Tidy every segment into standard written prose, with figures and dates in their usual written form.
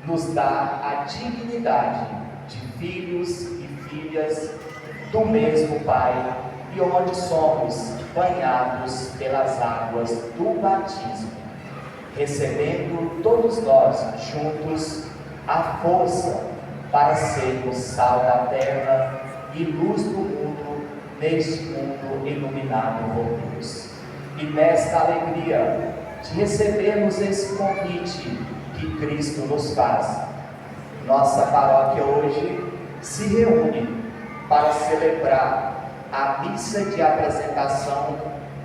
nos dá a dignidade de filhos e filhas do mesmo Pai, e onde somos banhados pelas águas do batismo, recebendo todos nós juntos a força para sermos sal da terra e luz do mundo, neste mundo iluminado por Deus. E nesta alegria de recebermos esse convite que Cristo nos faz, nossa paróquia hoje se reúne para celebrar a missa de apresentação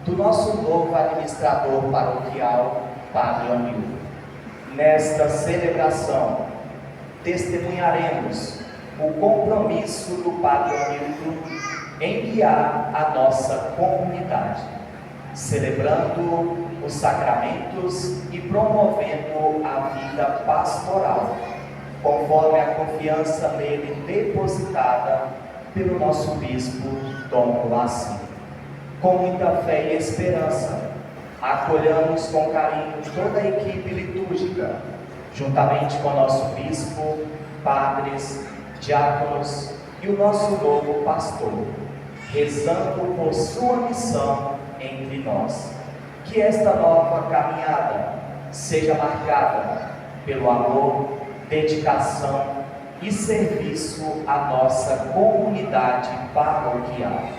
do nosso novo administrador paroquial, Padre Hamilton. Nesta celebração, testemunharemos o compromisso do Padre Hamilton em guiar a nossa comunidade, celebrando os sacramentos e promovendo a vida pastoral, conforme a confiança nele depositada pelo nosso bispo Dom Laci. Com muita fé e esperança, acolhamos com carinho toda a equipe litúrgica, juntamente com o nosso bispo, padres, diáconos e o nosso novo pastor, rezando por sua missão entre nós. Que esta nova caminhada seja marcada pelo amor, dedicação e serviço à nossa comunidade paroquial.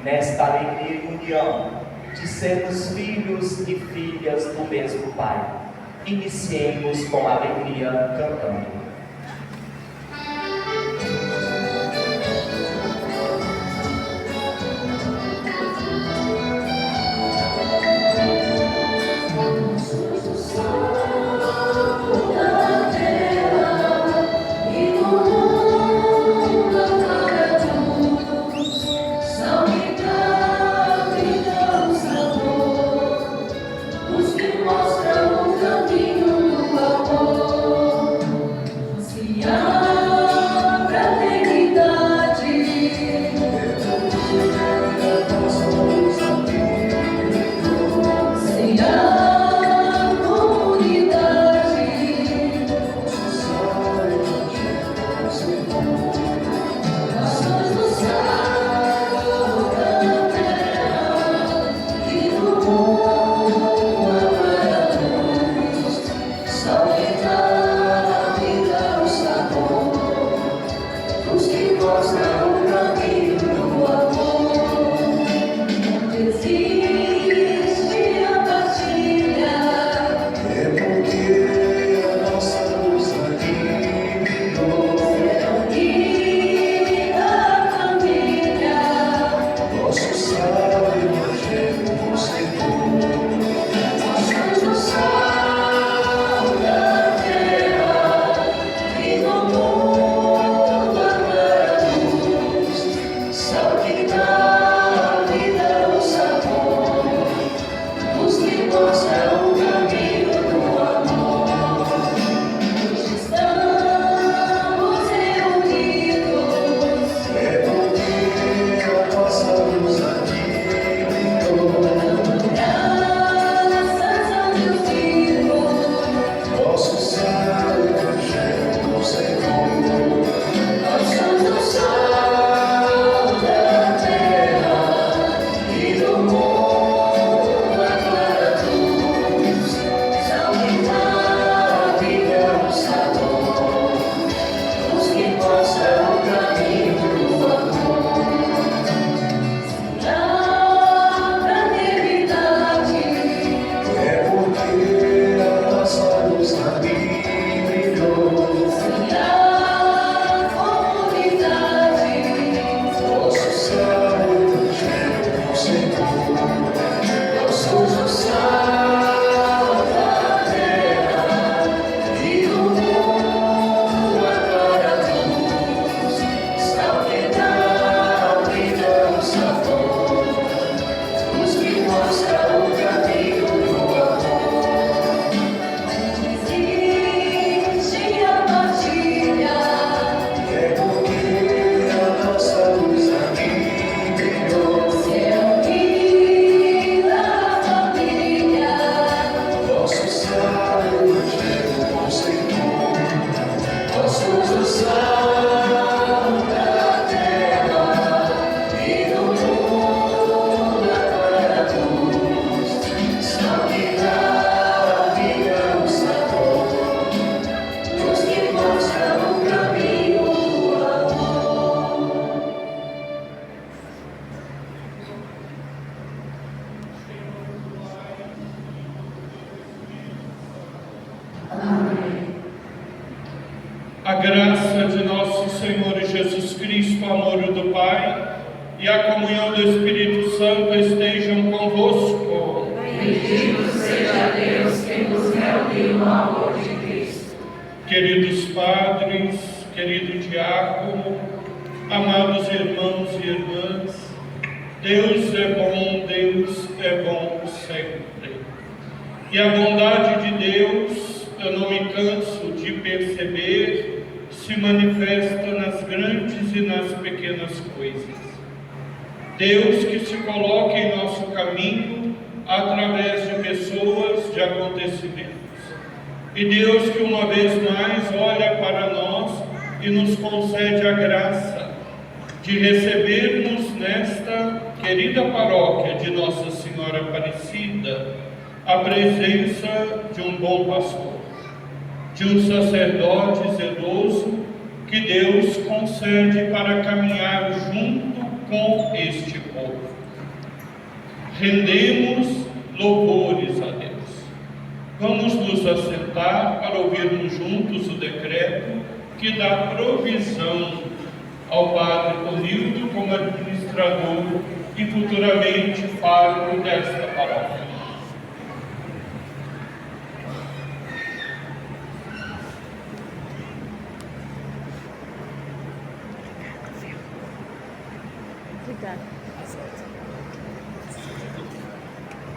Nesta alegria e união de sermos filhos e filhas do mesmo Pai, iniciemos com alegria cantando. A graça de nosso Senhor Jesus Cristo, o amor do Pai e a comunhão do Espírito Santo estejam convosco. Bendito seja Deus que nos reuniu no amor de Cristo. Queridos padres, querido diácono, amados irmãos e irmãs, Deus é bom sempre. E a bondade de Deus, eu não me canso de perceber, se manifesta nas grandes e nas pequenas coisas. Deus que se coloca em nosso caminho através de pessoas, de acontecimentos. E Deus que uma vez mais olha para nós e nos concede a graça de recebermos nesta querida paróquia de Nossa Senhora Aparecida a presença de um bom pastor, de um sacerdote zeloso que Deus concede para caminhar junto com este povo. Rendemos louvores a Deus. Vamos nos assentar para ouvirmos juntos o decreto que dá provisão ao Padre Tonildo como administrador e futuramente pároco desta paróquia.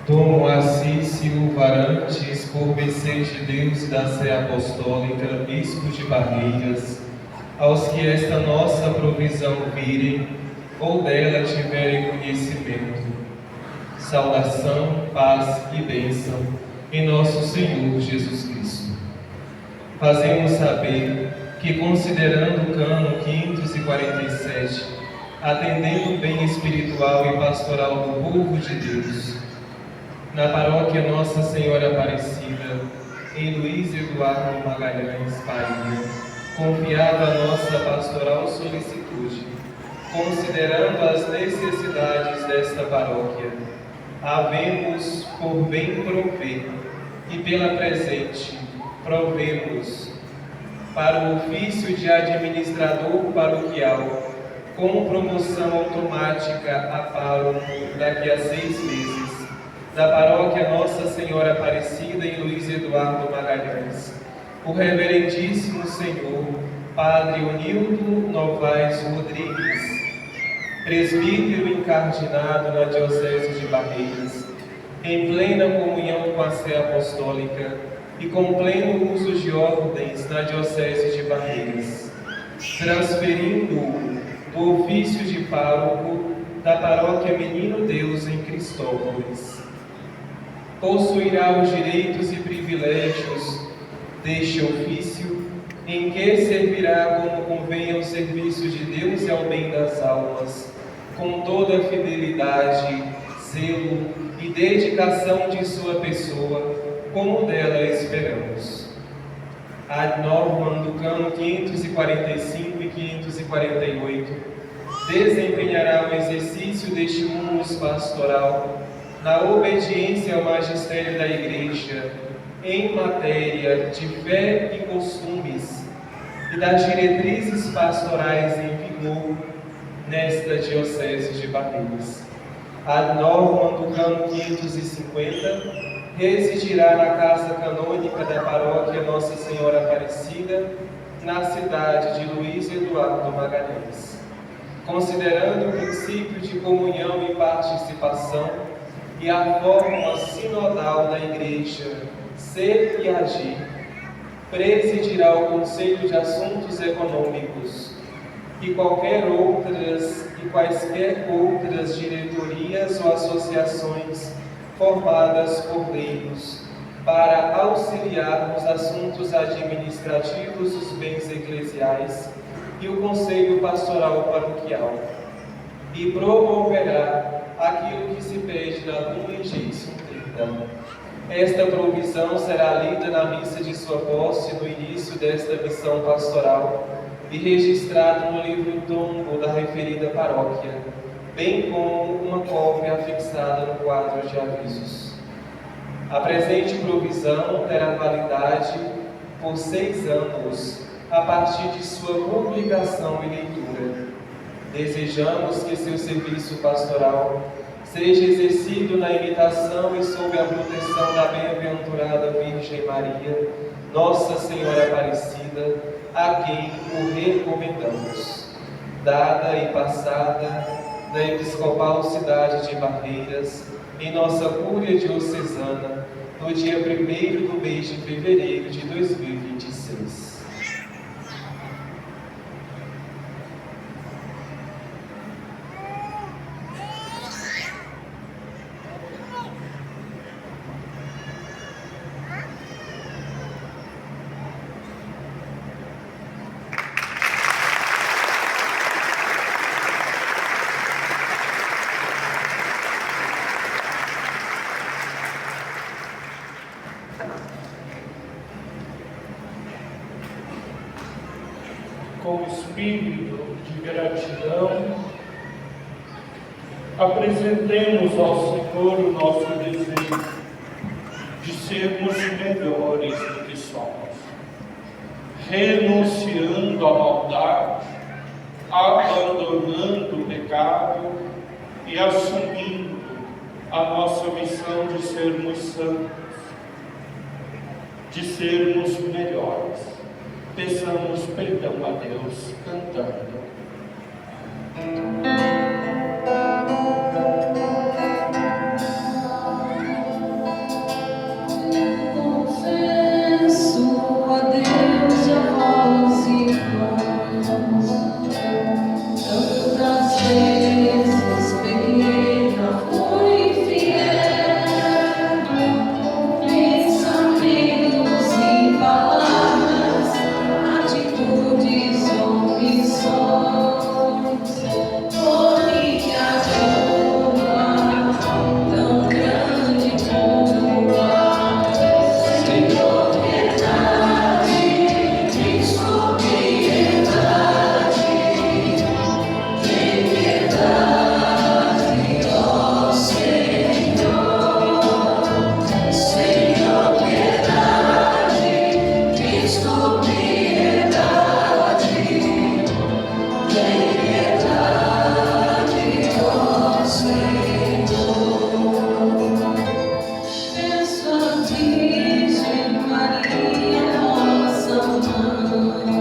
Tomo Assício Varantes, por mercê de Deus da Sé Apostólica, Bispo de Barreiras, aos que esta nossa provisão virem, ou dela tiverem conhecimento. Saudação, paz e bênção em nosso Senhor Jesus Cristo. Fazemos saber que, considerando o cano 547, atendendo o bem espiritual e pastoral do povo de Deus, na paróquia Nossa Senhora Aparecida, em Luiz Eduardo Magalhães, Bahia, confiado a nossa pastoral solicitude, considerando as necessidades desta paróquia, havemos por bem prover e pela presente provemos para o ofício de administrador paroquial, com promoção automática a pároco daqui a 6 meses, da paróquia Nossa Senhora Aparecida em Luiz Eduardo Magalhães, o reverendíssimo Senhor Padre Onildo Novaes Rodrigues, presbítero encardinado na Diocese de Barreiras, em plena comunhão com a Sé Apostólica e com pleno uso de ordens na Diocese de Barreiras, transferindo-o do ofício de pároco da paróquia Menino Deus em Cristópolis. Possuirá os direitos e privilégios deste ofício, em que servirá como convém ao serviço de Deus e ao bem das almas, com toda a fidelidade, zelo e dedicação de sua pessoa, como dela esperamos. A norma do cano 545 e 548 desempenhará o exercício deste humus pastoral na obediência ao magistério da Igreja em matéria de fé e costumes e das diretrizes pastorais em vigor nesta Diocese de Barreiras. A norma do cano 550 residirá na Casa Canônica da Paróquia Nossa Senhora Aparecida, na cidade de Luiz Eduardo Magalhães. Considerando o princípio de comunhão e participação e a forma sinodal da Igreja ser e agir, presidirá o Conselho de Assuntos Econômicos e quaisquer outras diretorias ou associações formadas por leigos para auxiliar nos assuntos administrativos dos bens eclesiais e o Conselho Pastoral Paroquial, e promoverá aquilo que se pede na Lumen Gentium 30. Esta provisão será lida na missa de sua posse no início desta missão pastoral e registrada no livro tombo da referida paróquia, bem como uma cópia afixada no quadro de avisos. A presente provisão terá validade por 6 anos, a partir de sua publicação e leitura. Desejamos que seu serviço pastoral seja exercido na imitação e sob a proteção da bem-aventurada Virgem Maria, Nossa Senhora Aparecida, a quem o recomendamos. Dada e passada na Episcopal Cidade de Barreiras, em nossa Cúria Diocesana, no dia 1º do mês de fevereiro de 2026. Com espírito de gratidão, apresentemos ao Senhor o nosso desejo de sermos melhores do que somos, renunciando à maldade, abandonando o pecado e assumindo a nossa missão de sermos santos, de sermos melhores. Peçamos perdão a Deus cantando. Confesso a Deus e a vós, irmãos, tantas vezes pequei, não fui infiel, pensamentos e palavras, atitudes, omissões, por minha culpa, tão grande culpa. Senhor, piedade, desculpe, piedade, tem piedade, ó Senhor. Senhor, piedade, desculpe, piedade, tem piedade, ó Senhor. Peço a Virgem Maria, nossa mãe,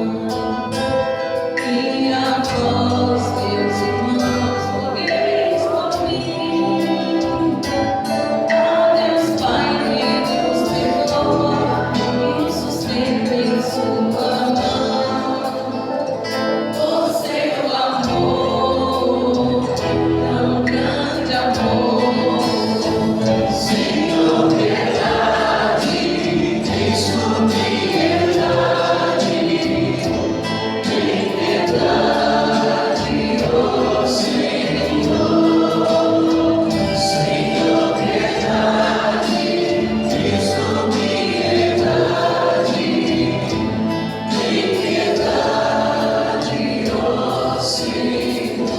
e a vós, meus irmãos, rogueis por mim. A Deus Pai que nos perdoa e sustenta em sua mão, por seu amor, tão grande amor. Senhor, piedade, desculpe, piedade, tem piedade, ó Senhor. Senhor, piedade, desculpe, piedade, tem piedade, ó Senhor.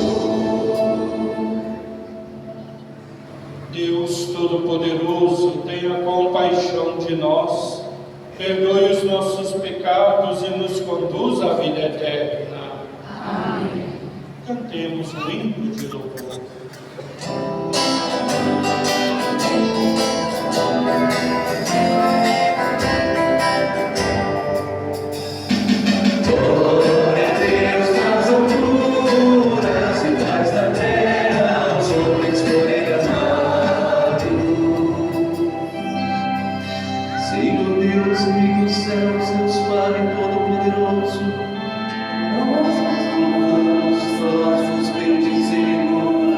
Deus Todo-Poderoso, tenha compaixão de nós, perdoe os nossos pecados e nos conduza à vida eterna. Amém. Cantemos o hino de louvor. Glória a Deus nas alturas e paz na terra aos homens por Ele amado. Senhor Deus, amigo dos céus, Deus Pai Todo-Poderoso, nós vos bendizemos.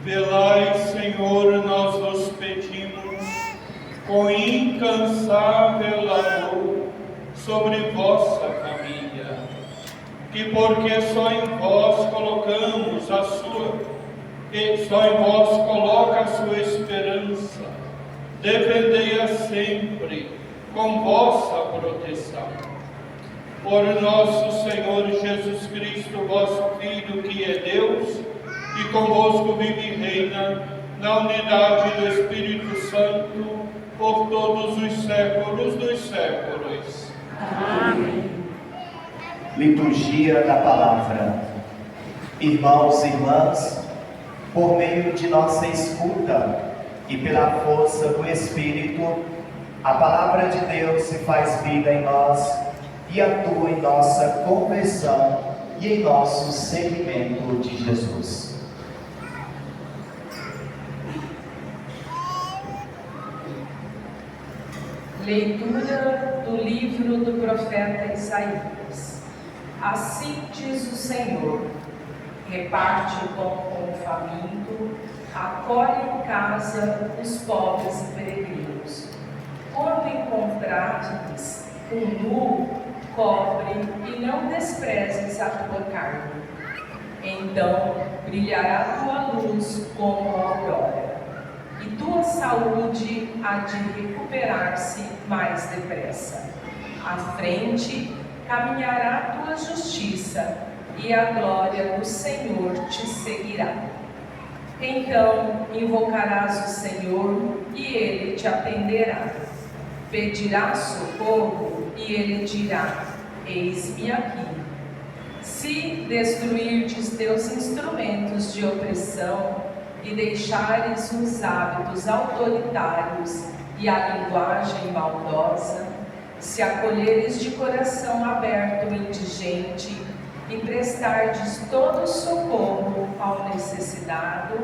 Velai, Senhor, nós vos pedimos, com incansável amor, sobre vossa família, que porque só em vós colocamos a sua, e só em vós coloca a sua esperança, defendei-a sempre com vossa proteção. Por nosso Senhor Jesus Cristo, vosso Filho, que é Deus, e convosco vive e reina, na unidade do Espírito Santo, por todos os séculos dos séculos. Amém. Liturgia da Palavra. Irmãos e irmãs, por meio de nossa escuta e pela força do Espírito, a Palavra de Deus se faz vida em nós e atua em nossa conversão e em nosso seguimento de Jesus. Leitura do livro do profeta Isaías. Assim diz o Senhor: reparte o pão com o faminto, acolhe em casa os pobres e peregrinos. Quando encontrares um nu, cobre e não desprezes a tua carne. Então brilhará a tua luz como a aurora, e tua saúde há de recuperar-se mais depressa. À frente caminhará a tua justiça, e a glória do Senhor te seguirá. Então invocarás o Senhor, e Ele te atenderá. Pedirás socorro, e Ele dirá: eis-me aqui. Se destruirdes teus instrumentos de opressão, e deixares os hábitos autoritários e a linguagem maldosa, se acolheres de coração aberto o indigente e prestardes todo o socorro ao necessitado,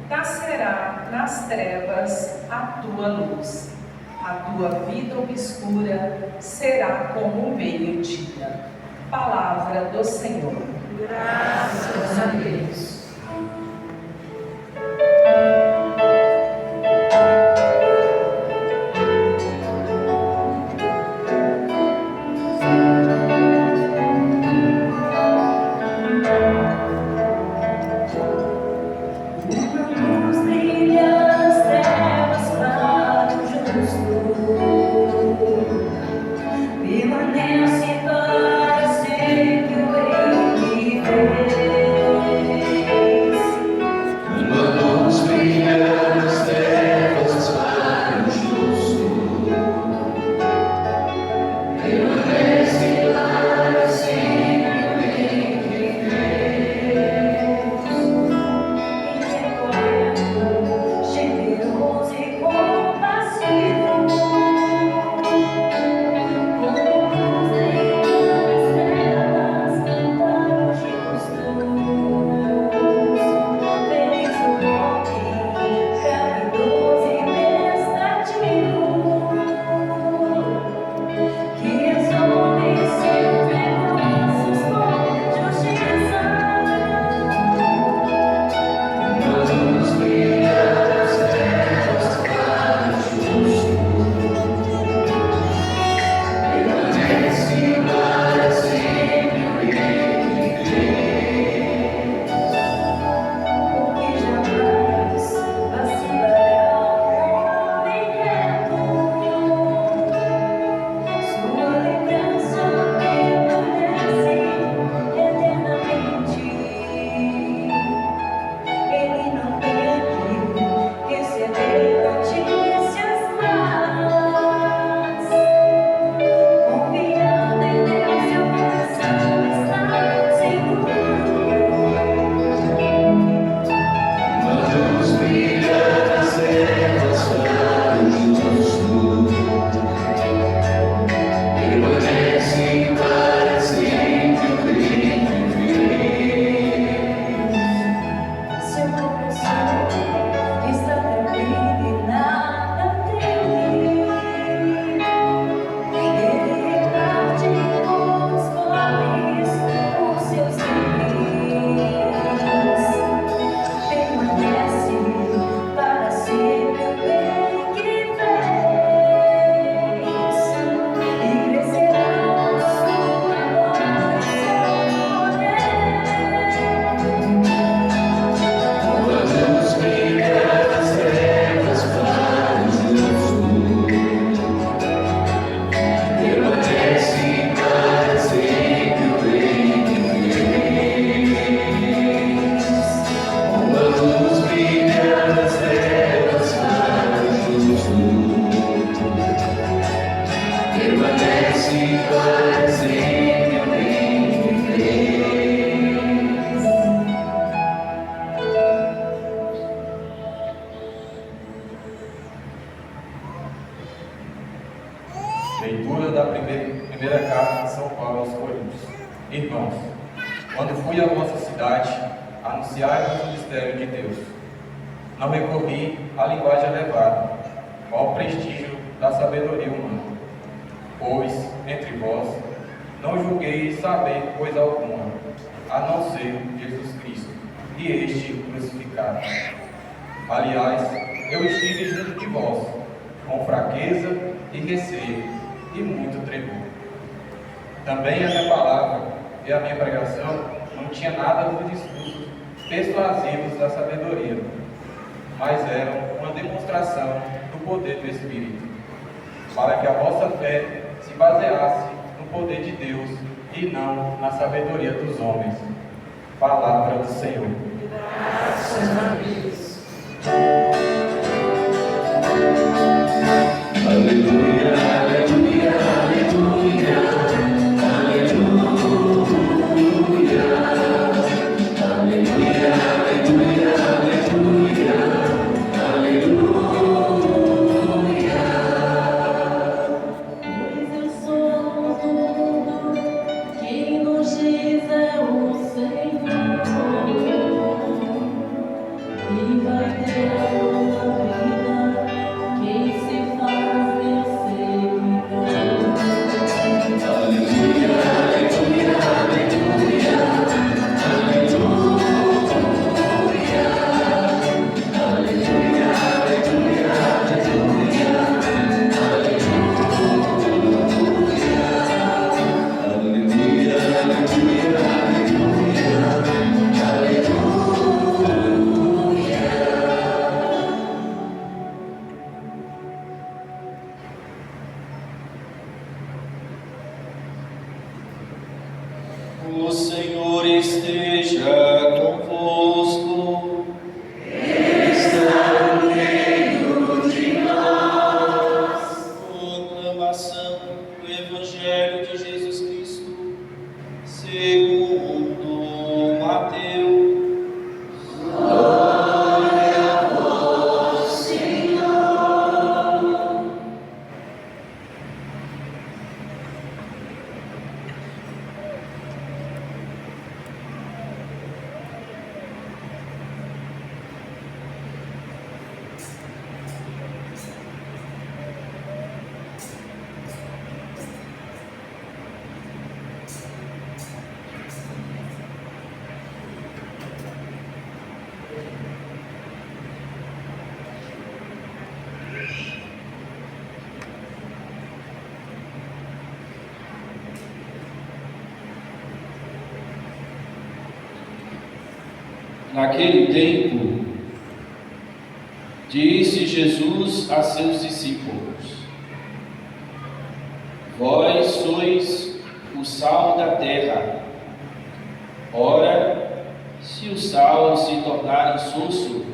nascerá nas trevas a tua luz. A tua vida obscura será como o meio-dia. Palavra do Senhor. Graças a Deus. Permanece para sempre o rei que vem. permanece para sempre em Deus. Leitura da primeira carta de São Paulo aos Coríntios. Irmãos, quando fui à vossa cidade, anunciai-vos o mistério de Deus. Não recorri à linguagem elevada, ao prestígio da sabedoria humana. Pois, entre vós, não julgueis saber coisa alguma, a não ser Jesus Cristo, e este crucificado. Aliás, eu estive junto de vós, com fraqueza e receio, e muito tremor. Também a minha palavra e a minha pregação não tinha nada dos discursos persuasivos da sabedoria, mas eram uma demonstração do poder do Espírito, para que a vossa fé se baseasse no poder de Deus e não na sabedoria dos homens. Palavra do Senhor. Graças a Deus. Aleluia, aleluia, aleluia, aleluia, aleluia, aleluia, aleluia, aleluia. Pois eu sou do mundo, quem nos diz é o Senhor, e vai ter a nova vida, quem se faz meu seguidor. Aleluia, aleluia, aleluia, aleluia, aleluia, aleluia, O Senhor esteja convosco. Está no meio de nós. Proclamação do Evangelho de Jesus Cristo, segundo Mateus. Glória a vós, Senhor. Naquele tempo, disse Jesus a seus discípulos: Vós sois o sal da terra. Ora, se o sal se tornar insosso,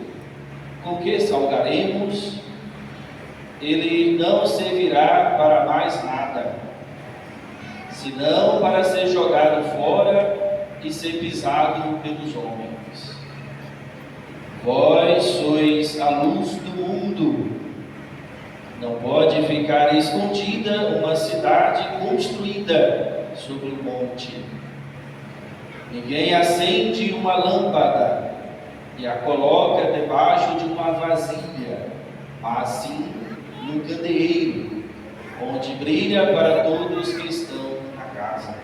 com que salgaremos? Ele não servirá para mais nada, senão para ser jogado fora e ser pisado pelos homens. Vós sois a luz do mundo. Não pode ficar escondida uma cidade construída sobre um monte. Ninguém acende uma lâmpada e a coloca debaixo de uma vasilha, mas sim num candeeiro, onde brilha para todos que estão na casa.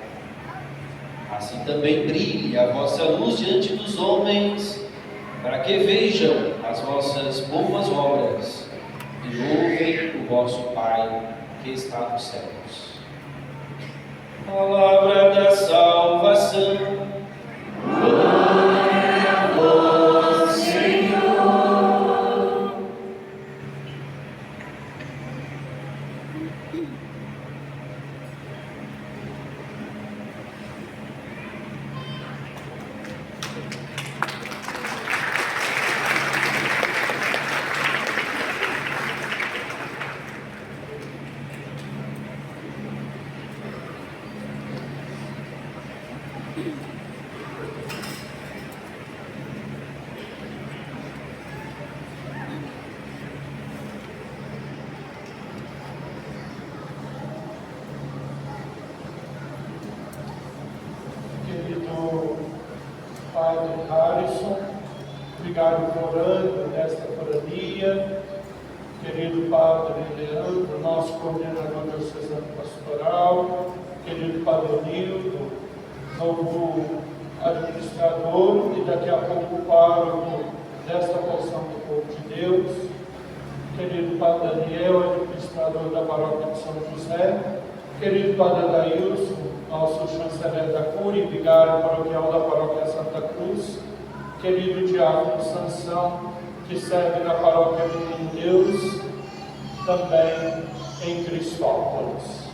Assim também brilhe a vossa luz diante dos homens, para que vejam as vossas boas obras e louvem o vosso Pai que está nos céus. Palavra da salvação. Glória a vós, Senhor. Padre Harrison, Vigário Forâneo desta forania, querido Padre Leandro, nosso coordenador diocesano pastoral, querido Padre Nildo, novo administrador e daqui a pouco pároco desta porção do povo de Deus, querido Padre Daniel, administrador da paróquia de São José, querido Padre Adailson, nosso chanceler da Cúria e vigário paroquial da paróquia Santa Cruz, querido diácono Sansão, que serve na paróquia Menino Deus, também em Cristópolis.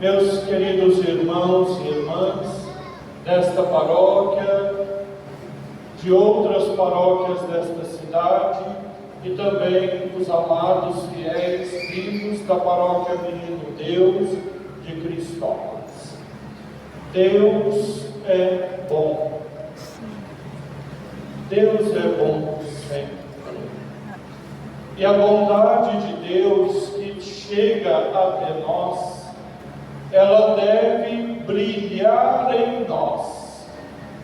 Meus queridos irmãos e irmãs desta paróquia, de outras paróquias desta cidade e também os amados fiéis vivos da paróquia Menino Deus de Cristópolis. Deus é bom. Deus é bom sempre. E a bondade de Deus que chega até nós, ela deve brilhar em nós,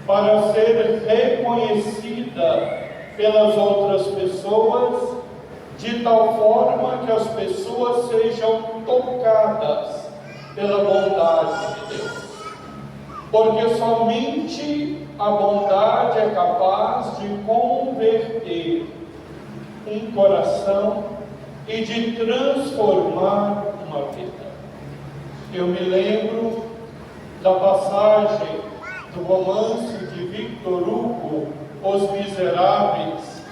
para ser reconhecida pelas outras pessoas, de tal forma que as pessoas sejam tocadas pela bondade de Deus. Porque somente a bondade é capaz de converter um coração e de transformar uma vida. Eu me lembro da passagem do romance de Victor Hugo, Os Miseráveis,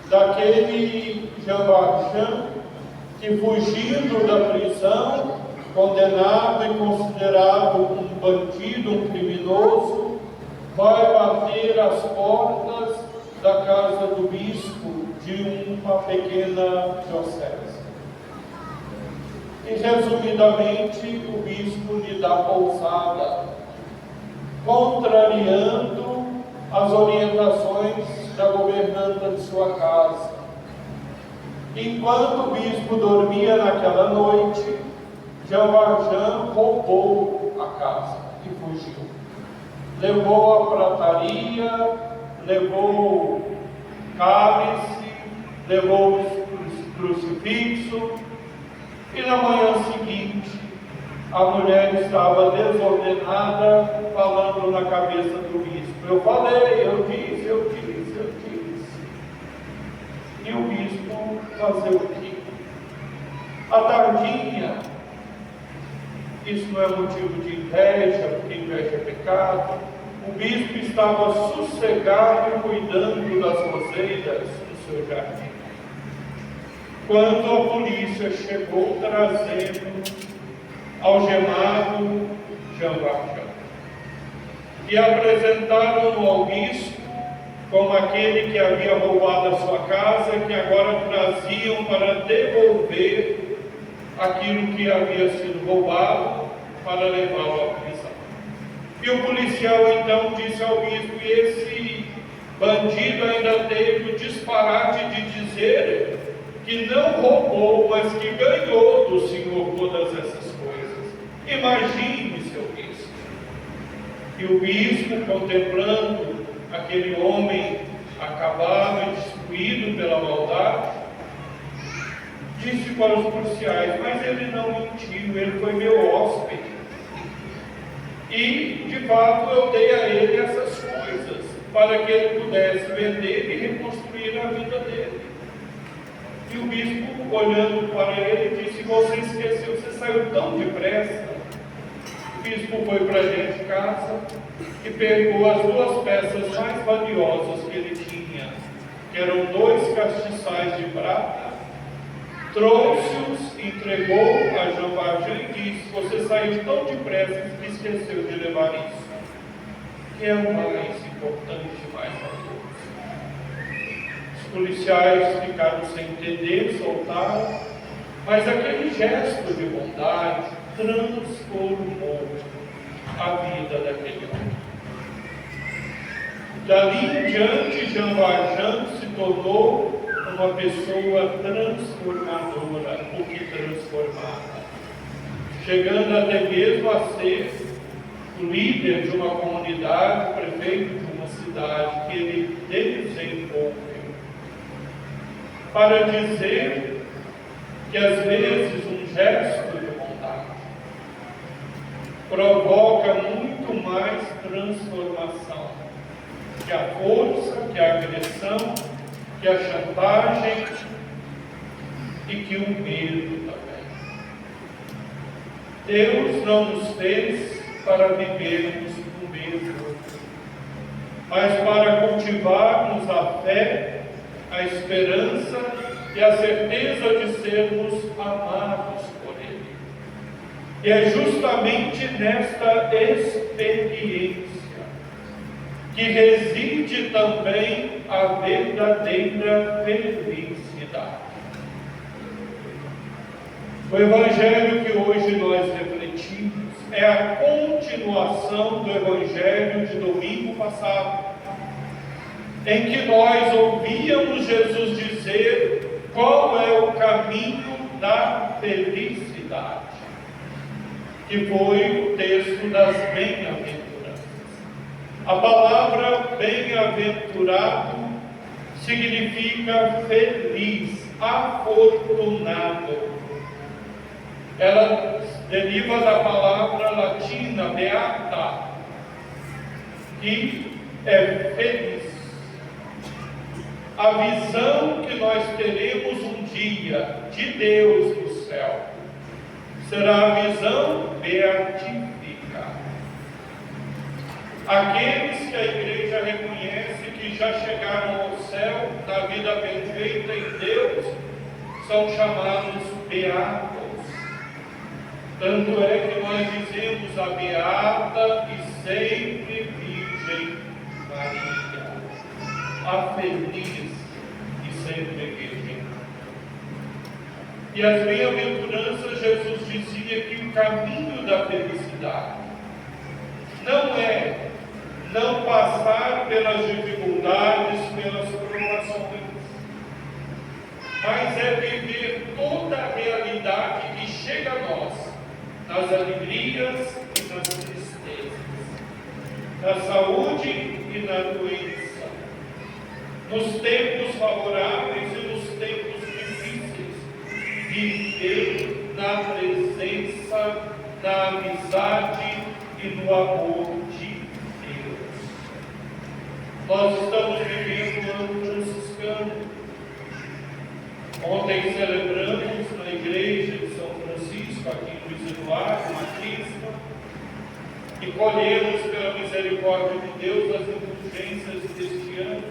daquele Jean Valjean que, fugindo da prisão, condenado e considerado um bandido, um criminoso, vai bater às portas da casa do bispo de uma pequena diocese. E, resumidamente, o bispo lhe dá pousada, contrariando as orientações da governanta de sua casa. Enquanto o bispo dormia naquela noite, Jean Valjean roubou a casa e fugiu. Levou a prataria, levou cálice, levou o crucifixo, e na manhã seguinte a mulher estava desordenada, falando na cabeça do bispo: eu falei, eu disse. E o bispo fazer o quê? À tardinha, isso não é motivo de inveja, porque inveja é pecado, o bispo estava sossegado cuidando das roseiras do seu jardim, quando a polícia chegou trazendo algemado Jean Valjean. E apresentaram-no ao bispo como aquele que havia roubado a sua casa, que agora traziam para devolver aquilo que havia sido roubado, para levá-lo à prisão. E o policial então disse ao bispo: e esse bandido ainda teve o disparate de dizer que não roubou, mas que ganhou do Senhor todas essas coisas. Imagine, seu bispo. E o bispo, contemplando aquele homem acabado e destruído pela maldade, disse para os policiais: mas ele não mentiu, ele foi meu hóspede. E, de fato, eu dei a ele essas coisas, para que ele pudesse vender e reconstruir a vida dele. E o bispo, olhando para ele, disse: você esqueceu, você saiu tão depressa. O bispo foi para dentro de casa e pegou as duas peças mais valiosas que ele tinha, que eram 2 castiçais de prata, trouxe-os, entregou a Jean Valjean e disse: você saiu tão depressa que esqueceu de levar isso, que é o mais importante, mais valioso. Os policiais ficaram sem entender, soltaram, mas aquele gesto de bondade transformou a vida daquele homem. Dali em diante, Jean Valjean se tornou uma pessoa transformadora, o que transformava, chegando até mesmo a ser o líder de uma comunidade, o prefeito de uma cidade que ele desenvolveu, para dizer que às vezes um gesto de bondade provoca muito mais transformação que a força, que a agressão, que a chantagem e que o medo também. Deus não nos fez para vivermos no medo, mas para cultivarmos a fé, a esperança e a certeza de sermos amados por Ele. E é justamente nesta experiência que reside também a verdadeira felicidade. O Evangelho que hoje nós refletimos é a continuação do Evangelho de domingo passado, em que nós ouvíamos Jesus dizer qual é o caminho da felicidade, que foi o texto das bem-aventuranças. A palavra bem-aventurado significa feliz, afortunado. Ela deriva da palavra latina beata, que é feliz. A visão que nós teremos um dia de Deus no céu será a visão beatífica. Aqueles que a igreja reconhece que já chegaram ao céu na vida perfeita em Deus são chamados beatos. Tanto é que nós dizemos a beata e sempre Virgem Maria, a feliz e sempre Virgem. E as bem-aventuranças, Jesus dizia que o caminho da felicidade não é não passar pelas dificuldades, pelas provações, mas é viver toda a realidade que chega a nós, nas alegrias e nas tristezas, na saúde e na doença, nos tempos favoráveis e nos tempos difíceis, viver na presença, na amizade e no amor de Deus. Nós estamos vivendo o ano franciscano. Ontem celebramos na igreja de São Francisco, aqui em Luiz Eduardo, uma crisma, e colhemos pela misericórdia de Deus as indulgências deste ano.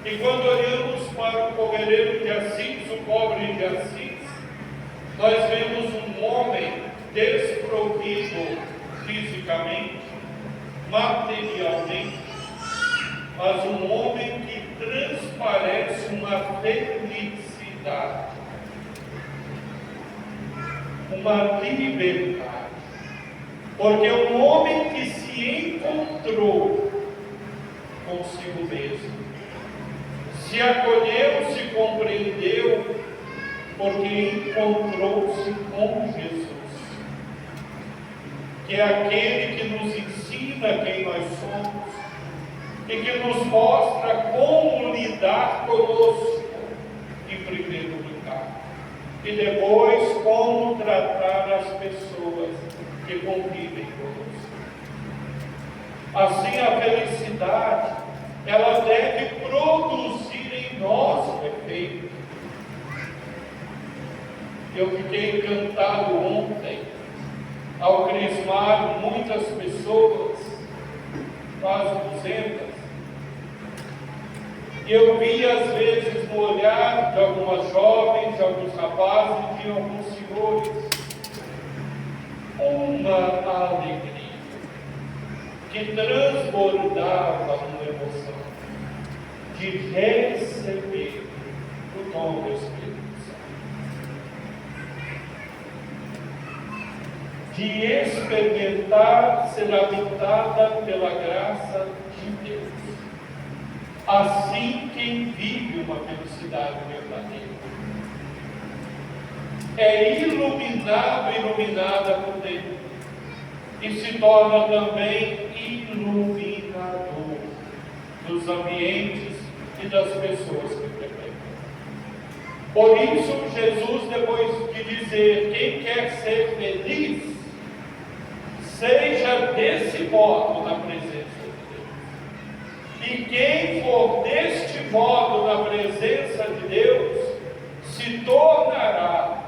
E quando olhamos para o povereiro de Assis, o pobre de Assis, nós vemos um homem desprovido fisicamente, materialmente, mas um homem que transparece uma felicidade, uma liberdade, porque um homem que se encontrou consigo mesmo, se acolheu, se compreendeu, porque encontrou-se com Jesus, que é aquele que nos ensina quem nós somos e que nos mostra como lidar conosco, em primeiro lugar, e depois como tratar as pessoas que convivem conosco. Assim, a felicidade, ela deve produzir em nós o efeito. Eu fiquei encantado ontem ao crismar muitas pessoas, quase 200, e eu vi às vezes no olhar de algumas jovens, de alguns rapazes, de alguns senhores, uma alegria que transbordava numa emoção de receber o dom do Espírito Santo, de experimentar ser habitada pela graça de Deus. Assim quem vive uma felicidade verdadeira é iluminado, iluminada por Deus, e se torna também iluminador. dos ambientes e das pessoas que frequentam. Por isso, Jesus, depois de dizer: quem quer ser feliz, seja desse modo na presença de Deus. E quem for deste modo na presença de Deus, se tornará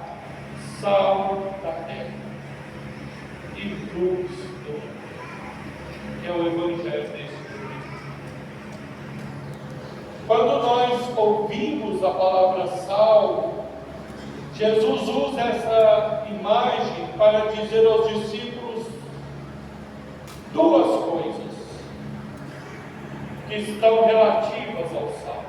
sal da terra e luz do mundo. Que é o Evangelho desse livro. Quando nós ouvimos a palavra sal, Jesus usa essa imagem para dizer aos discípulos duas coisas que estão relativas ao sal.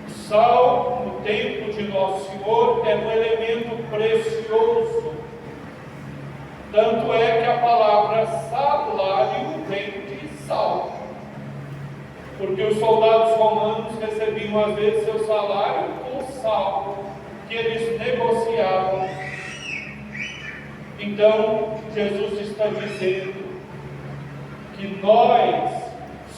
O sal, no tempo de Nosso Senhor, é um elemento precioso. Tanto é que a palavra salário vem de sal. Porque os soldados romanos recebiam às vezes seu salário com sal, que eles negociavam. Então, Jesus está dizendo que nós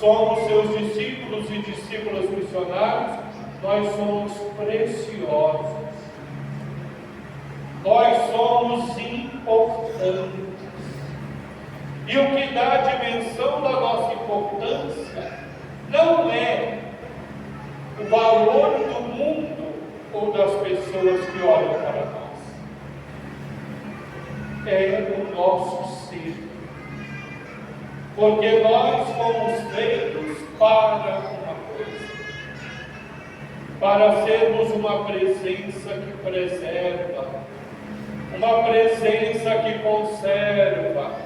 somos seus discípulos e discípulas missionários, nós somos preciosos. Nós somos importantes. E o que dá a dimensão da nossa importância não é o valor do mundo ou das pessoas que olham para nós. É o nosso ser. Porque nós fomos feitos para uma coisa. Para sermos uma presença que preserva, uma presença que conserva,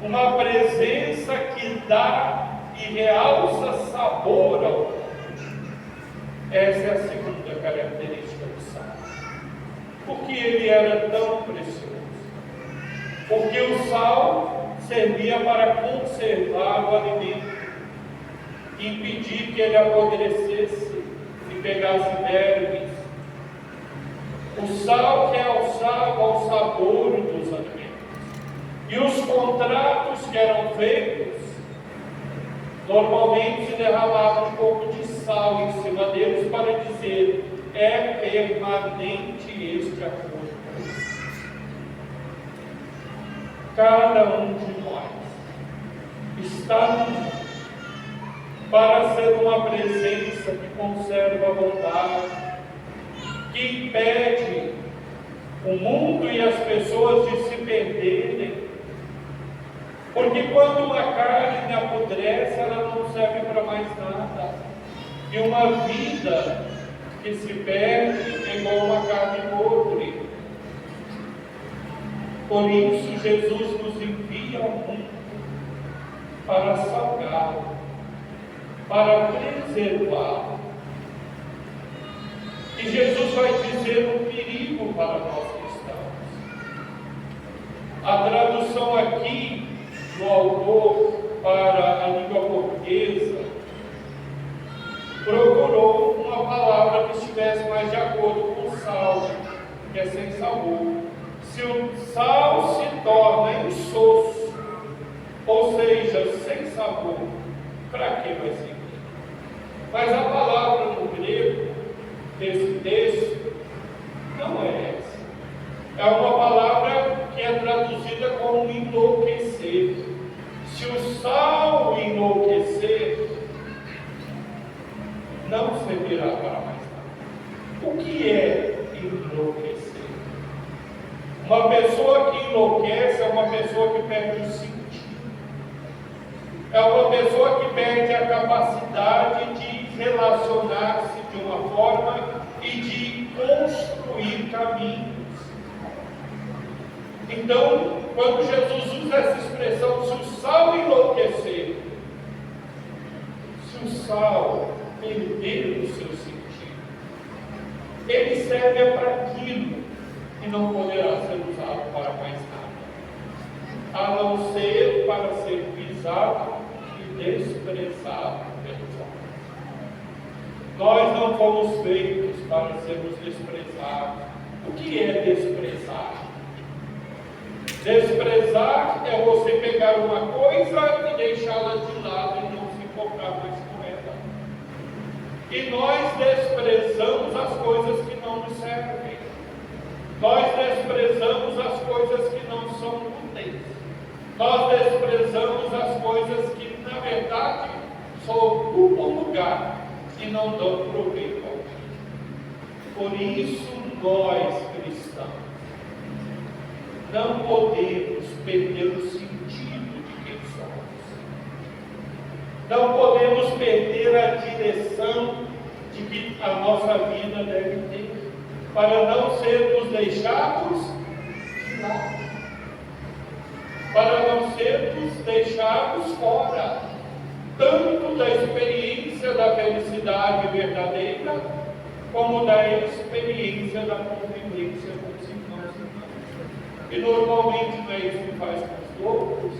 uma presença que dá e realça sabor ao mundo. Essa é a segunda característica do sal. Por que ele era tão precioso? Porque o sal servia para conservar o alimento, impedir que ele apodrecesse e pegasse vermes. O sal realçava o sabor dos alimentos. E os contratos que eram feitos, normalmente se derramava um pouco de sal em cima deles para dizer: é permanente este acordo. Cada um de nós está no mundo para ser uma presença que conserva a bondade, que impede o mundo e as pessoas de se perderem. Porque quando uma carne apodrece, ela não serve para mais nada. E uma vida que se perde é igual uma carne podre. Por isso, Jesus nos envia ao mundo para salgá-lo, para preservá-lo. E Jesus vai dizer um perigo para nós cristãos. A tradução aqui do autor para a língua portuguesa procurou uma palavra que estivesse mais de acordo com o sal, que é sem sabor. Se o sal se torna insosso, ou seja, sem sabor, para que vai servir? Mas a palavra no grego desse texto não é essa. É uma palavra que é traduzida como enlouquecer. Se o sal enlouquecer, não servirá para mais nada. O que é enlouquecer? Uma pessoa que enlouquece é uma pessoa que perde o sentido. É uma pessoa que perde a capacidade de relacionar-se de uma forma e de construir caminhos. Então, quando Jesus usa essa expressão, se o sal enlouquecer, se o sal perder o seu sentido, ele serve para aquilo e não poderá ser usado para mais nada, a não ser para ser pisado e desprezado pelos homens. Nós não fomos feitos para sermos desprezados. O que é desprezar? Desprezar é você pegar uma coisa e deixá-la de lado e não se importar mais com ela. E nós desprezamos as coisas que não nos servem. Nós desprezamos as coisas que não são úteis. Nós desprezamos as coisas que, na verdade, só ocupam lugar e não dão proveito ao outro. Por isso, nós, cristãos, não podemos perder o sentido de quem somos. Não podemos perder a direção de que a nossa vida deve ter, para não sermos deixados de lado, para não sermos deixados fora, tanto da experiência da felicidade verdadeira, como da experiência da convivência com os irmãos e irmãs. E normalmente não é isso que faz com os outros.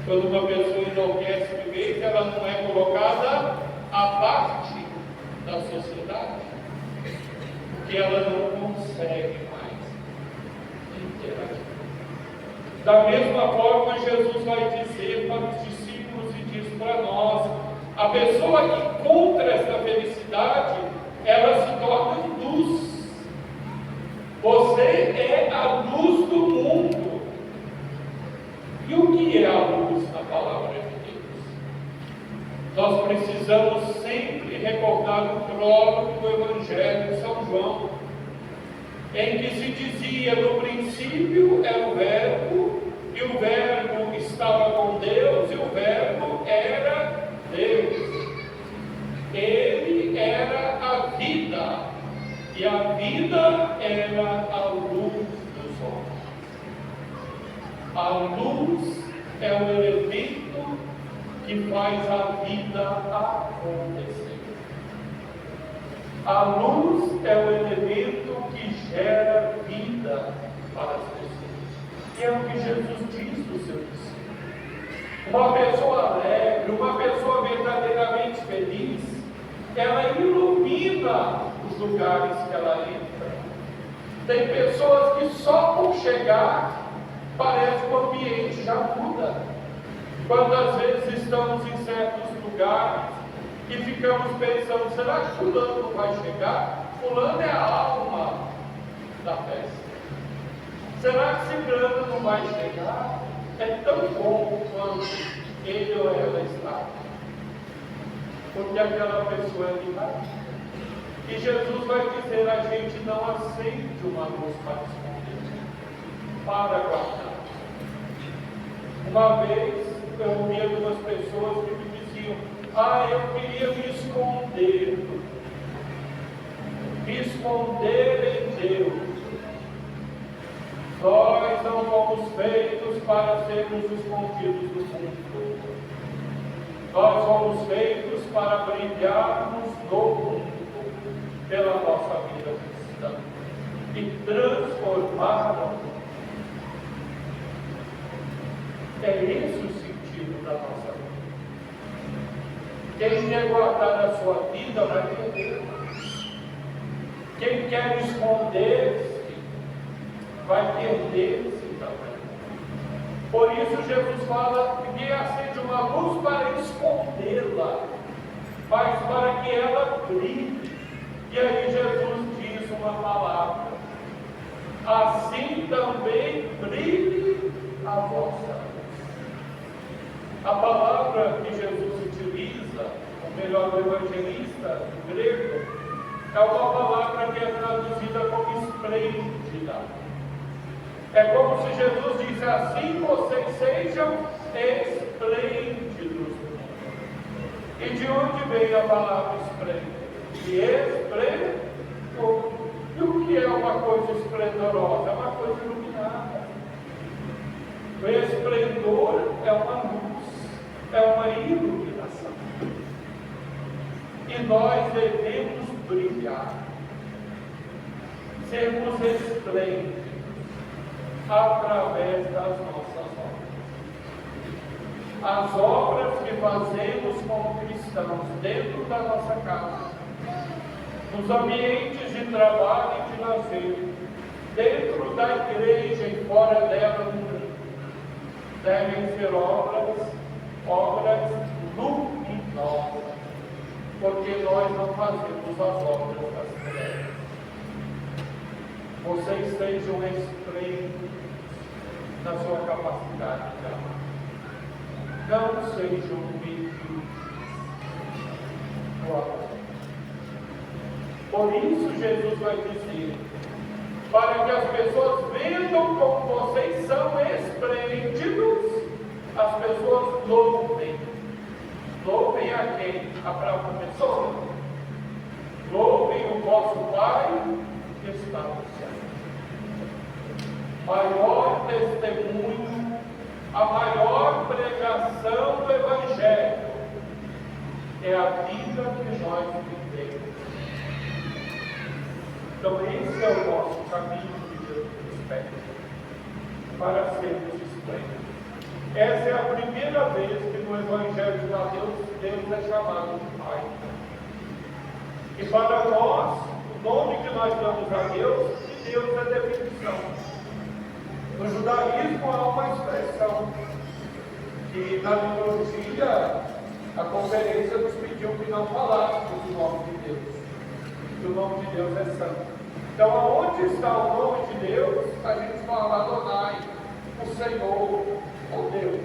Quando uma pessoa enlouquece de vez, ela não é colocada à parte da sociedade, porque ela não consegue mais interagir. Da mesma forma, Jesus vai dizer para os discípulos e diz para nós: a pessoa que encontra essa felicidade, ela se torna luz. Você é a luz do mundo. E o que é a luz na palavra de Deus? Nós precisamos sempre recordar o prólogo do Evangelho de São João, em que se dizia: no princípio era o Verbo, e o Verbo estava com Deus, e o Verbo era Deus. Ele era a vida, e a vida era a luz dos homens. A luz é o elemento que faz a vida acontecer. A luz é o elemento que gera vida para as pessoas. E é o que Jesus diz do seu discípulo. Uma pessoa alegre, uma pessoa verdadeiramente feliz, ela ilumina os lugares que ela entra. Tem pessoas que só por chegar, parece que o ambiente já muda. Quantas vezes estamos em certos lugares e ficamos pensando: será que fulano não vai chegar? Fulano é a alma da festa. Será que ciclano não vai chegar? É tão bom quando ele ou ela está, porque aquela pessoa é demais. E Jesus vai dizer: a gente não acende uma luz para esconder, para guardar. Uma vez eu ouvia de umas pessoas que me diziam: eu queria me esconder em Deus. Nós não fomos feitos para sermos escondidos do mundo. Nós fomos feitos para brilharmos no mundo pela nossa vida cristã e transformar o mundo. É esse o sentido da nossa vida. Quem quer guardar a sua vida vai perder. Quem quer esconder-se vai perder-se também. Por isso Jesus fala: ninguém acende uma luz para escondê-la, mas para que ela brilhe. E aí Jesus diz uma palavra: assim também brilhe a vossa luz. A palavra que Jesus utiliza, ou melhor, o evangelista do grego, é uma palavra que é traduzida como esplêndida. É como se Jesus disse: assim vocês sejam esplêndidos. E de onde vem a palavra esplêndido? De esplendor. E o que é uma coisa esplendorosa? É uma coisa iluminada. O esplendor é uma luz, é uma iluminação. E nós devemos brilhar, sermos esplêndidos através das nossas obras. As obras que fazemos como cristãos dentro da nossa casa, nos ambientes de trabalho e de lazer, dentro da igreja e fora dela, devem ser obras luminosas, porque nós não fazemos as obras das trevas. Vocês sejam espreitos na sua capacidade de amar. Não sejam medíocres no amor. Por isso Jesus vai dizer, para que as pessoas vejam como vocês são esplêndidos, as pessoas louvem. Louvem a quem? A própria pessoa. Louvem o vosso Pai que está no céu. Maior testemunho, a maior pregação do Evangelho é a vida que nós vivemos. Então esse é o nosso caminho que Deus nos pede para sermos esplêndidos. Essa é a primeira vez que no Evangelho de Mateus, Deus é chamado de Pai. E para nós, o nome que nós damos a Deus, de Deus é definição. No judaísmo há uma expressão que na liturgia a conferência nos pediu que não falássemos o nome de Deus, que o nome de Deus é santo. Então, aonde está o nome de Deus, a gente fala Adonai, o Senhor, ou Deus.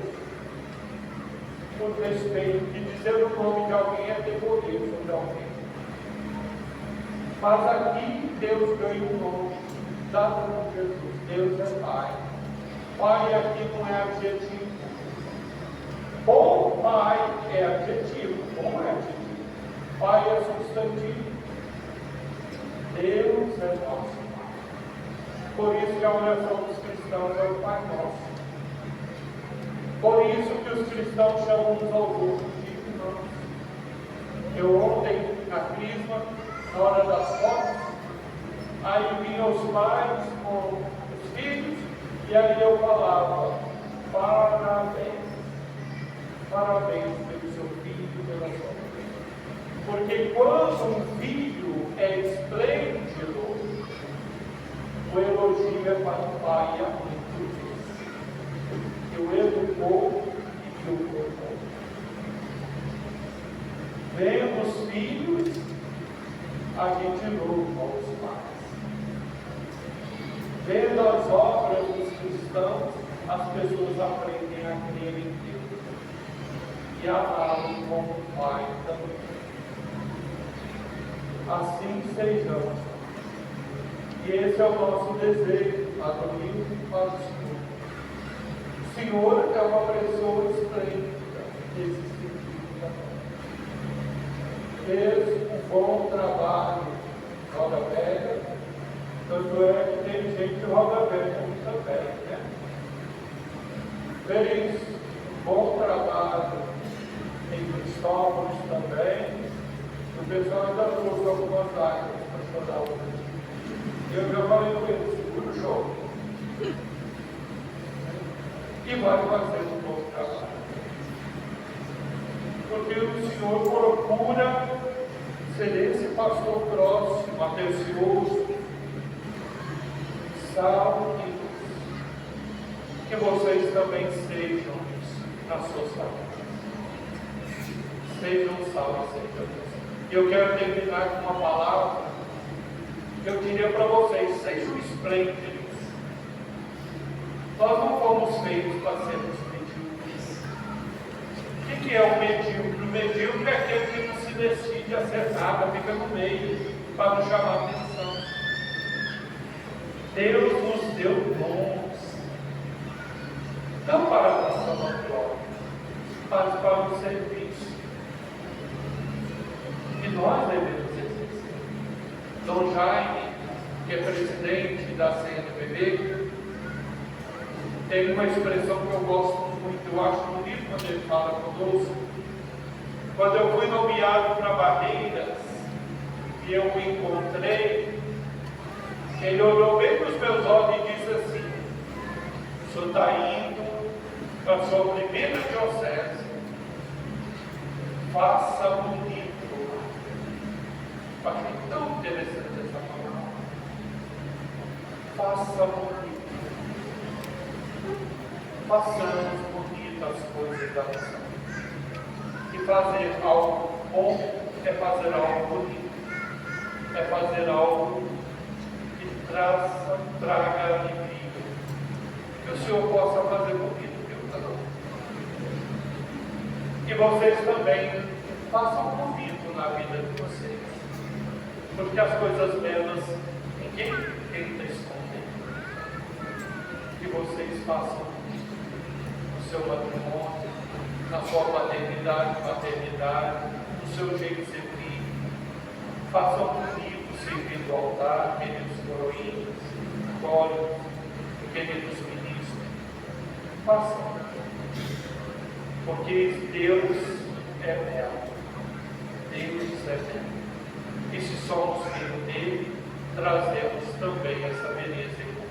Por respeito, que dizer o nome de alguém é ter poder sobre alguém. Mas aqui Deus ganha um nome, dado por Jesus. Deus é Pai. Pai aqui não é adjetivo. Bom Pai é adjetivo. Bom é adjetivo. Pai é substantivo. Deus é nosso Pai. Por isso que a oração dos cristãos é o Pai Nosso. Por isso que os cristãos chamam uns aos outros de irmãos. Eu ontem, na crisma, na hora das fotos, aí vinham os pais com os filhos, e aí eu falava, parabéns, parabéns pelo seu filho e pela sua mãe. Porque quando um filho é esplêndido, o elogio é para o pai e a mãe. Que o educou e que o formou. Vendo os filhos, a gente louva os pais. Vendo as obras dos cristãos, as pessoas aprendem a crer em Deus e a amá-lo como Pai também. Assim sejamos. E esse é o nosso desejo, lá do livro para o Senhor. O Senhor é uma pessoa esplêndida nesse sentido também. Fez um bom trabalho em Roda Velha, tanto é que tem gente que Roda Velha muito velha, né? Fez um bom trabalho em Cristópolis também. O pessoal ainda trouxe algumas lágrimas para chorar hoje. Eu já falei com ele, segura o show. E vai fazer um bom trabalho. Porque o Senhor procura ser esse pastor próximo, atencioso, sal e luz. Que vocês também sejam na sociedade. Sejam sal e sejam luz. Eu quero terminar com uma palavra que eu diria para vocês: sejam esplêndidos. Nós não fomos feitos para sermos medíocres. O que é o medíocre? O medíocre é aquele que não se decide a ser nada, fica no meio, para não chamar a atenção. Deus nos deu dons, não para a nossa glória, mas para o serviço. E nós devemos exercer. Dom Jaime, que é presidente da CNBB, tem uma expressão que eu gosto muito, eu acho bonito quando ele fala conosco. Quando eu fui nomeado para Barreiras e eu o encontrei, ele olhou bem para os meus olhos e disse assim: o senhor está indo para a sua primeira diocese, faça bonito. Eu achei tão interessante essa palavra. Faça bonito. Façamos bonito as coisas da nação. E fazer algo bom é fazer algo bonito, é fazer algo que traga alivio. Que o Senhor possa fazer bonito, meu canal. E vocês também façam bonito na vida de vocês. Porque as coisas belas ninguém tenta esconder. Que vocês façam no seu matrimônio, na sua paternidade, no seu jeito de servir. Façam bonito servindo ao altar, queridos coroinhas, católicos, queridos ministros. Façam. Porque Deus é belo. Deus é belo. E se somos filhos dele, trazemos também essa beleza em nós.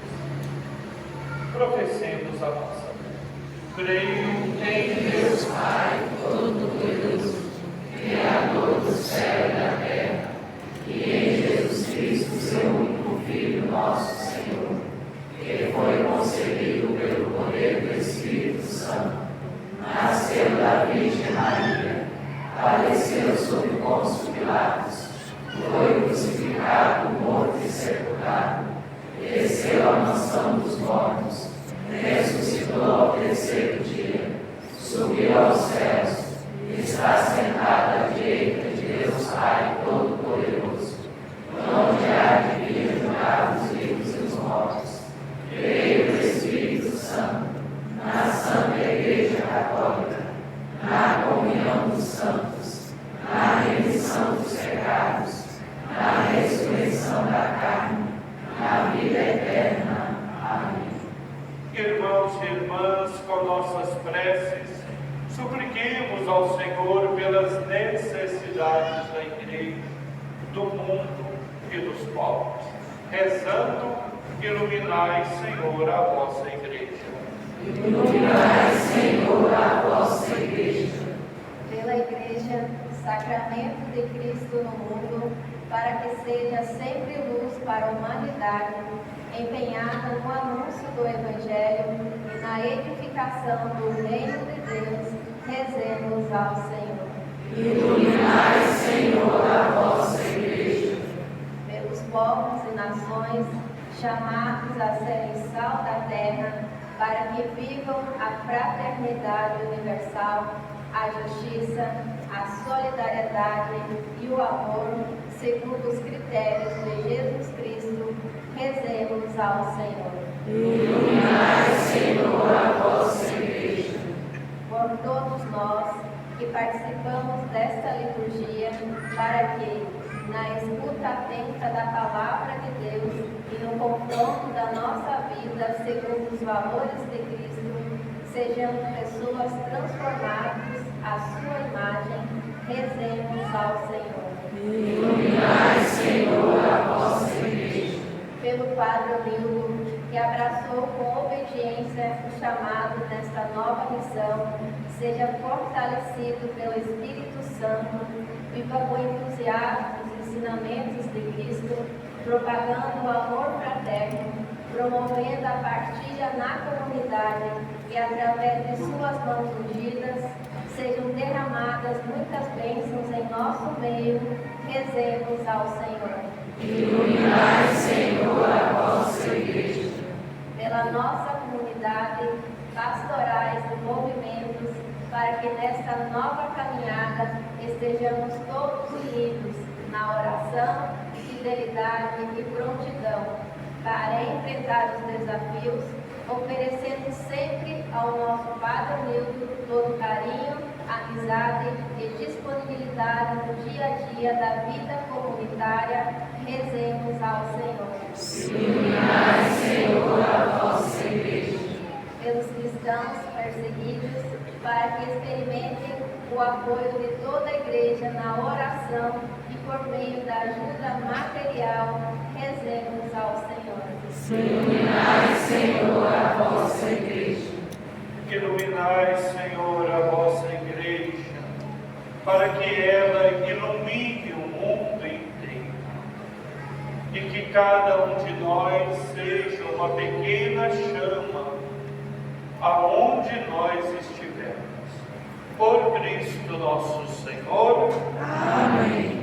Professemos a nossa fé. Creio em Deus Pai Todo-Poderoso, Criador do céu e da terra, e em Jesus Cristo, seu único Filho, nosso Senhor, que foi concebido pelo poder do Espírito Santo, nasceu da Virgem Maria, padeceu sob Pôncio Pilatos, foi crucificado, morto e sepultado, desceu à mansão dos mortos, ressuscitou ao terceiro dia, subiu aos céus, está sentado à direita de Deus Pai Todo-Poderoso, onde há de vir julgar os vivos e os mortos. Creio no Espírito Santo, na Santa Igreja Católica, na comunhão dos santos, na remissão dos pecados, na ressurreição da carne, na vida eterna. Amém. Irmãos e irmãs, com nossas preces, supliquemos ao Senhor pelas necessidades da Igreja, do mundo e dos povos. Rezando, iluminai, Senhor, a vossa Igreja. Iluminai, Senhor, a vossa Igreja. Pela Igreja, sacramento de Cristo no mundo, para que seja sempre luz para a humanidade, empenhada no anúncio do Evangelho e na edificação do reino de Deus, rezemos ao Senhor. Iluminai, Senhor, a vossa Igreja. Pelos povos e nações, chamados a serem sal da terra, para que vivam a fraternidade universal, a justiça, a solidariedade e o amor, segundo os critérios de Jesus Cristo, rezemos ao Senhor. Iluminai, Senhor, a vossa Igreja. Por todos nós que participamos desta liturgia, para que, na escuta atenta da palavra de Deus e no confronto da nossa vida segundo os valores de Cristo, sejamos pessoas transformadas à sua imagem, rezemos ao Senhor. Iluminai, Senhor, a vossa Igreja. Pelo Padre Humilde, que abraçou com obediência o chamado nesta nova missão, seja fortalecido pelo Espírito Santo, viva com entusiasmo os ensinamentos de Cristo, propagando o amor fraterno, promovendo a partilha na comunidade e, através de suas mãos ungidas, sejam derramadas muitas bênçãos em nosso meio, rezemos ao Senhor. Iluminai, Senhor, a vossa Igreja. Pela nossa comunidade, pastorais e movimentos, para que nesta nova caminhada estejamos todos unidos na oração, fidelidade e prontidão, para enfrentar os desafios, oferecendo sempre ao nosso Padre Humilde todo carinho, amizade e disponibilidade no dia a dia da vida comunitária, rezemos ao Senhor. Iluminai, Senhor, a vossa Igreja. Pelos cristãos perseguidos, para que experimentem o apoio de toda a Igreja na oração e por meio da ajuda material, rezemos ao Senhor. Iluminai, Senhor, a vossa Igreja. Iluminai, Senhor, a vossa Igreja, para que ela ilumine o mundo inteiro e que cada um de nós seja uma pequena chama aonde nós estivermos, por Cristo nosso Senhor. Amém.